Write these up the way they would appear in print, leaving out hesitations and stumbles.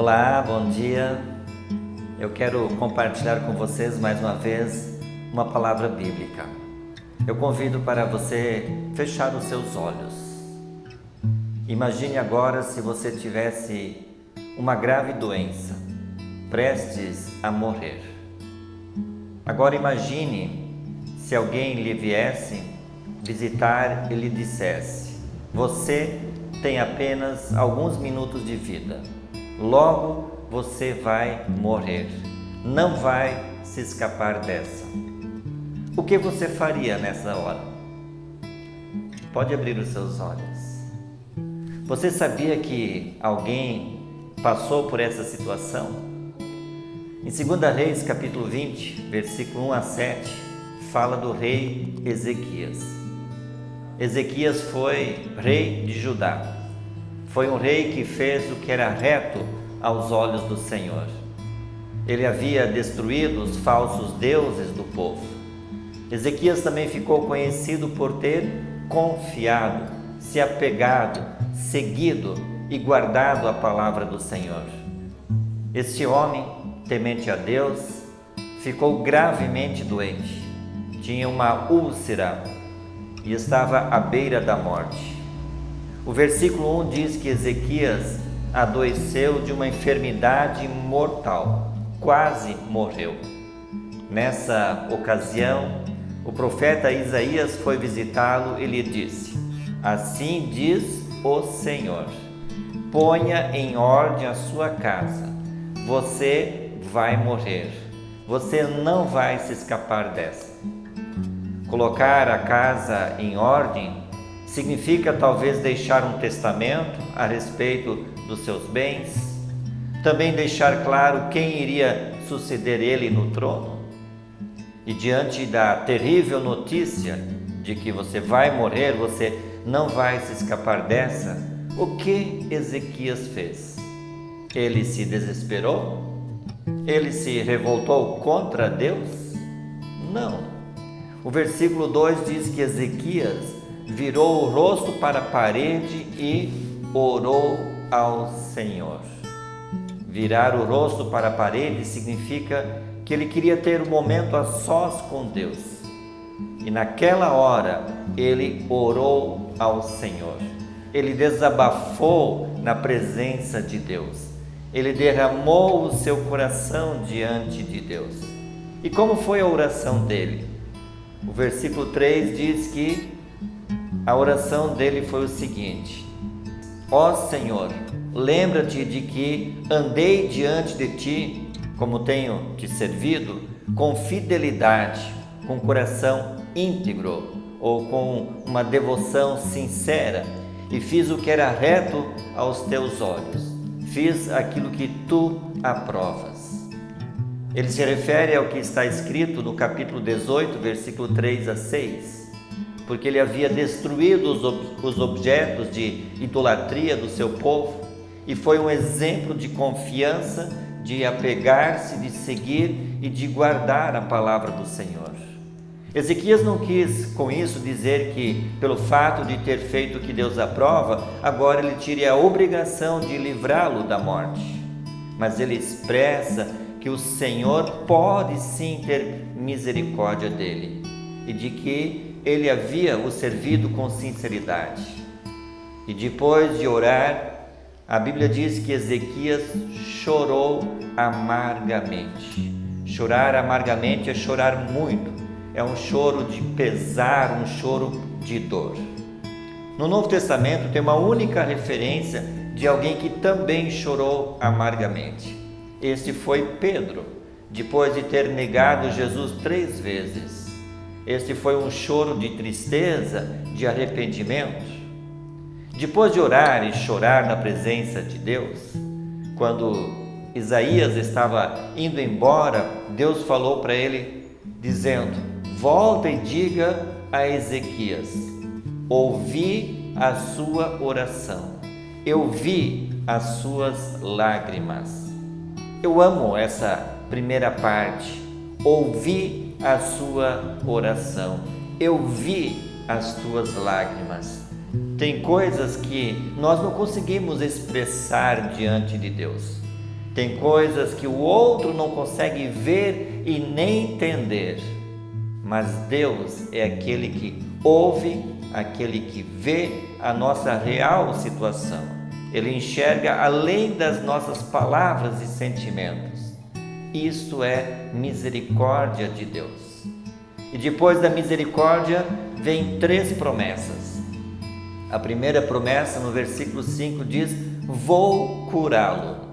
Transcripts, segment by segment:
Olá, bom dia. Eu quero compartilhar com vocês mais uma vez uma palavra bíblica. Eu convido para você fechar os seus olhos. Imagine agora se você tivesse uma grave doença, prestes a morrer. Agora imagine se alguém lhe viesse visitar e lhe dissesse: você tem apenas alguns minutos de vida. Logo você vai morrer, não vai se escapar dessa. O que você faria nessa hora? Pode abrir os seus olhos. Você sabia que alguém passou por essa situação? Em 2 Reis, capítulo 20, versículo 1 a 7, fala do rei Ezequias. Ezequias foi rei de Judá. Foi um rei que fez o que era reto aos olhos do Senhor. Ele havia destruído os falsos deuses do povo. Ezequias também ficou conhecido por ter confiado, se apegado, seguido e guardado a palavra do Senhor. Este homem, temente a Deus, ficou gravemente doente. Tinha uma úlcera e estava à beira da morte. O versículo 1 diz que Ezequias adoeceu de uma enfermidade mortal, quase morreu. Nessa ocasião, o profeta Isaías foi visitá-lo e lhe disse: assim diz o Senhor, ponha em ordem a sua casa, você vai morrer, você não vai se escapar dessa. Colocar a casa em ordem significa talvez deixar um testamento a respeito dos seus bens, também deixar claro quem iria suceder ele no trono. E diante da terrível notícia de que você vai morrer, você não vai se escapar dessa, o que Ezequias fez? Ele se desesperou? Ele se revoltou contra Deus? Não. O versículo 2 diz que Ezequias virou o rosto para a parede e orou ao Senhor. Virar o rosto para a parede significa que ele queria ter um momento a sós com Deus. E naquela hora ele orou ao Senhor. Ele desabafou na presença de Deus. Ele derramou o seu coração diante de Deus. E como foi a oração dele? O versículo 3 diz que a oração dele foi o seguinte: ó Senhor, lembra-te de que andei diante de ti, como tenho te servido, com fidelidade, com coração íntegro ou com uma devoção sincera, e fiz o que era reto aos teus olhos, fiz aquilo que tu aprovas. Ele se refere ao que está escrito no capítulo 18, versículo 3 a 6, porque ele havia destruído os objetos de idolatria do seu povo e foi um exemplo de confiança, de apegar-se, de seguir e de guardar a palavra do Senhor. Ezequias não quis com isso dizer que, pelo fato de ter feito o que Deus aprova, agora ele teria a obrigação de livrá-lo da morte. Mas ele expressa que o Senhor pode sim ter misericórdia dele e de que ele havia o servido com sinceridade. E depois de orar, a Bíblia diz que Ezequias chorou amargamente. Chorar amargamente é chorar muito, é um choro de pesar, um choro de dor. No Novo Testamento tem uma única referência de alguém que também chorou amargamente. Este foi Pedro, depois de ter negado Jesus 3 vezes. Este foi um choro de tristeza, de arrependimento. Depois de orar e chorar na presença de Deus, quando Isaías estava indo embora, Deus falou para ele, dizendo: volta e diga a Ezequias, ouvi a sua oração, eu vi as suas lágrimas. Eu amo essa primeira parte, ouvi a sua oração, eu vi as tuas lágrimas. Tem coisas que nós não conseguimos expressar diante de Deus. Tem coisas que o outro não consegue ver e nem entender, mas Deus é aquele que ouve, aquele que vê a nossa real situação. Ele enxerga além das nossas palavras e sentimentos. Isso é misericórdia de Deus. E depois da misericórdia vem 3 promessas. A primeira promessa, no versículo 5, diz: vou curá-lo.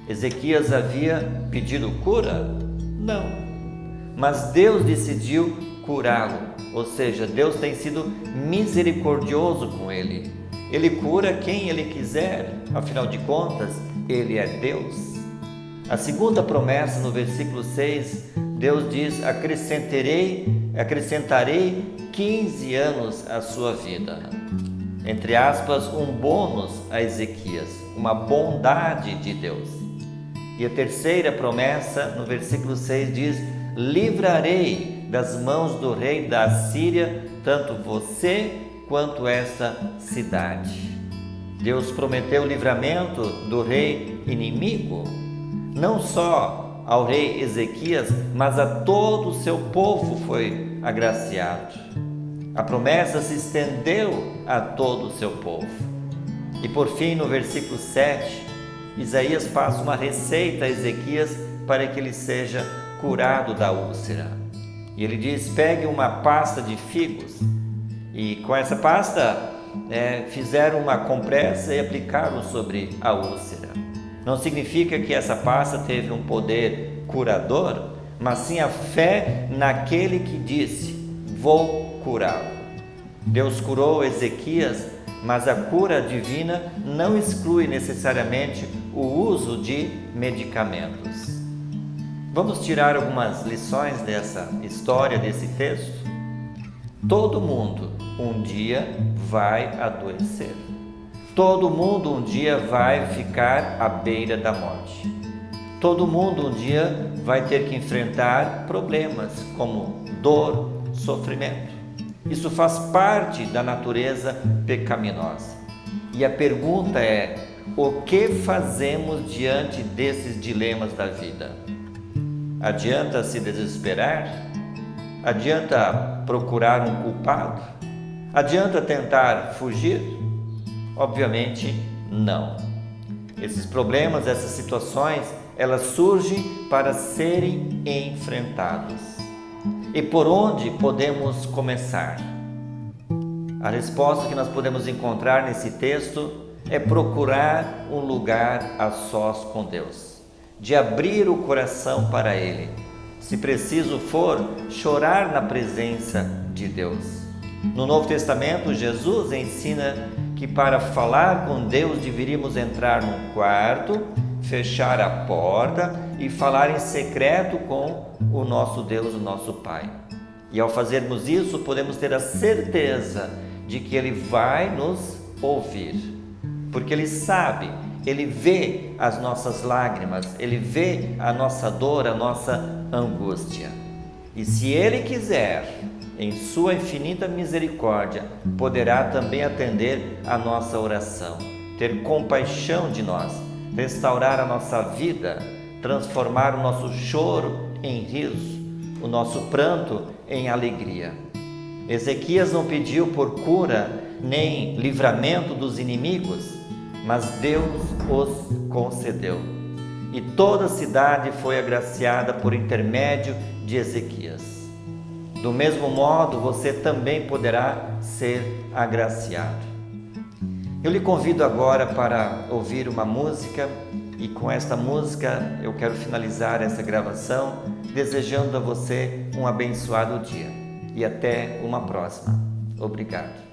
Ezequias havia pedido cura? Não. Mas Deus decidiu curá-lo. Ou seja, Deus tem sido misericordioso com ele. Ele cura quem ele quiser. Afinal de contas, ele é Deus. A segunda promessa, no versículo 6, Deus diz: acrescentarei 15 anos à sua vida. Entre aspas, um bônus a Ezequias, uma bondade de Deus. E a terceira promessa, no versículo 6, diz: livrarei das mãos do rei da Assíria tanto você quanto esta cidade. Deus prometeu o livramento do rei inimigo, não só ao rei Ezequias, mas a todo o seu povo foi agraciado. A promessa se estendeu a todo o seu povo. E por fim, no versículo 7, Isaías passa uma receita a Ezequias para que ele seja curado da úlcera. E ele diz: pegue uma pasta de figos e com essa pasta fizeram uma compressa e aplicaram sobre a úlcera. Não significa que essa pasta teve um poder curador, mas sim a fé naquele que disse: vou curá-lo. Deus curou Ezequias, mas a cura divina não exclui necessariamente o uso de medicamentos. Vamos tirar algumas lições dessa história, desse texto? Todo mundo um dia vai adoecer. Todo mundo um dia vai ficar à beira da morte. Todo mundo um dia vai ter que enfrentar problemas como dor, sofrimento. Isso faz parte da natureza pecaminosa. E a pergunta é: o que fazemos diante desses dilemas da vida? Adianta se desesperar? Adianta procurar um culpado? Adianta tentar fugir? Obviamente não. Esses problemas, essas situações, elas surgem para serem enfrentados. E por onde podemos começar? A resposta que nós podemos encontrar nesse texto é procurar um lugar a sós com Deus, de abrir o coração para Ele. Se preciso for, chorar na presença de Deus. No Novo Testamento, Jesus ensina que para falar com Deus deveríamos entrar num quarto, fechar a porta e falar em secreto com o nosso Deus, o nosso Pai. E ao fazermos isso, podemos ter a certeza de que Ele vai nos ouvir, porque Ele sabe, Ele vê as nossas lágrimas, Ele vê a nossa dor, a nossa angústia. E se Ele quiser, em sua infinita misericórdia, poderá também atender a nossa oração, ter compaixão de nós, restaurar a nossa vida, transformar o nosso choro em riso, o nosso pranto em alegria. Ezequias não pediu por cura nem livramento dos inimigos, mas Deus os concedeu. E toda a cidade foi agraciada por intermédio de Ezequias. Do mesmo modo, você também poderá ser agraciado. Eu lhe convido agora para ouvir uma música, e com esta música eu quero finalizar essa gravação, desejando a você um abençoado dia. E até uma próxima. Obrigado.